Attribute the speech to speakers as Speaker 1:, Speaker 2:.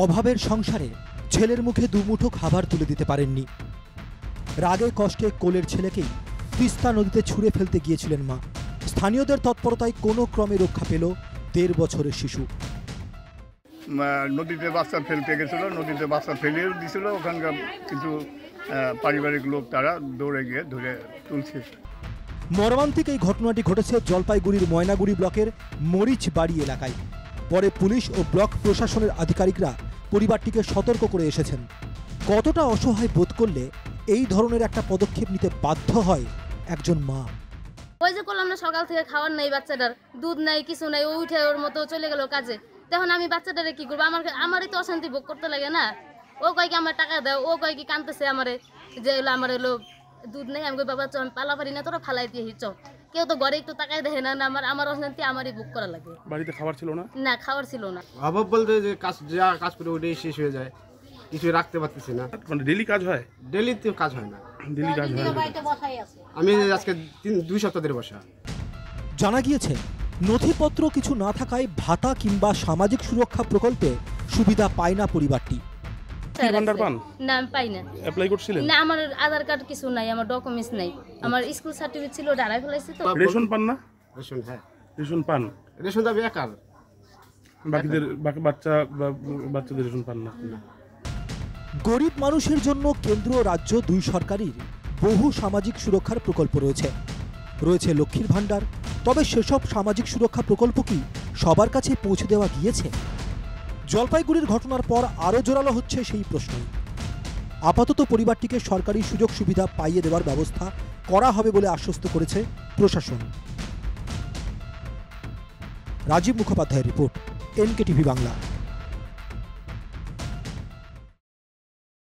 Speaker 1: অভাবের সংসারে ছেলের মুখে দুমুঠো খাবার তুলে দিতে পারেননি। রাগে কষ্টে কোলের ছেলেকেই তিস্তা নদীতে ছুঁড়ে ফেলতে গিয়েছিলেন মা। স্থানীয়দের তৎপরতায় কোনো ক্রমে রক্ষা পেল 1.5 বছরের শিশু।
Speaker 2: নদীতে বাচ্চা ফেলতে গেছিল, নদীতে বাচ্চা ফেলেও দিয়েছিল। ওখানকার কিছু পারিবারিক লোক তারা দৌড়ে গিয়ে ধরে তুলছে।
Speaker 1: মর্মান্তিক এই ঘটনাটি ঘটেছে জলপাইগুড়ির ময়নাগুড়ি ব্লকের মরিচবাড়ি এলাকায়। পরে পুলিশ ও ব্লক প্রশাসনের আধিকারিকরা পরিবারটিকে সতর্ক করে এসেছেন। কতটা অসহায় বোধ করলে এই ধরনের একটা পদক্ষেপ নিতে বাধ্য হয় একজন মা।
Speaker 3: ওই যে করলাম না, সকাল থেকে খাওয়ার নাই, বাচ্চাটার দুধ নাই, কিছু নাই, ও উঠে ওর মতো চলে গেল কাজে। তখন আমি বাচ্চাটারে কি করবো? আমারই তো অশান্তি ভোগ করতে লাগে না। ও কয় কি আমার টাকা দাও, ও কয় কি কাঁদতেছে আমারে যে এলো আমার এলো দুধ নেই। আমি কই বাবা চ, আমি পালা পারি না, তোরা ফালাই দিয়ে চ। কেউ তো ঘরে একটু তাকায় দেখে না। আমার অশান্তি আমারই ভোগ করা লাগে।
Speaker 4: বাড়িতে খাবার ছিল না?
Speaker 3: না, খাবার ছিল না।
Speaker 5: অভাব বলতে যে কাজ করে ওটাই শেষ হয়ে যায়, কিছু রাখতে পারতেছি না।
Speaker 4: মানে ডেলি কাজ হয়?
Speaker 5: ডেলি তো কাজ হয় না,
Speaker 4: ডেলি কাজ হয় না।
Speaker 5: আমি আজকে 2 সপ্তাহ ধরে বসা।
Speaker 1: জানা গিয়েছে নথিপত্র কিছু না থাকায় ভাতা কিংবা সামাজিক সুরক্ষা প্রকল্পে সুবিধা পায় না পরিবারটি।
Speaker 4: ভান্ডার পান?
Speaker 3: না, আমি পাই না।
Speaker 4: অ্যাপ্লাই করছিলেন?
Speaker 3: না, আমার আধার কার্ড কিছু নাই, আমার ডকুমেন্টস নাই। আমার স্কুল সার্টিফিকেট ছিল, ডারাই ফেলাইছি। তো
Speaker 4: রেশন পান না?
Speaker 5: রেশন, হ্যাঁ
Speaker 4: রেশন পান।
Speaker 5: রেশন দাবি একার,
Speaker 4: বাচ্চাদের রেশন পান না।
Speaker 1: গরিব মানুষের জন্য কেন্দ্র রাজ্য 2 সরকারের বহু সামাজিক সুরক্ষার প্রকল্প রয়েছে লক্ষ্মীর ভান্ডার। তবে সেসব সামাজিক সুরক্ষা প্রকল্প কি সবার কাছে পৌঁছে দেওয়া গিয়েছে? জলপাইগুড়ির ঘটনার পর আরও জোরালো হচ্ছে সেই প্রশ্ন। আপাতত পরিবারটিকে সরকারি সুযোগ সুবিধা পাইয়ে দেওয়ার ব্যবস্থা করা হবে বলে আশ্বস্ত করেছে প্রশাসন। রাজীব মুখোপাধ্যায়ের রিপোর্ট, NKTV বাংলা।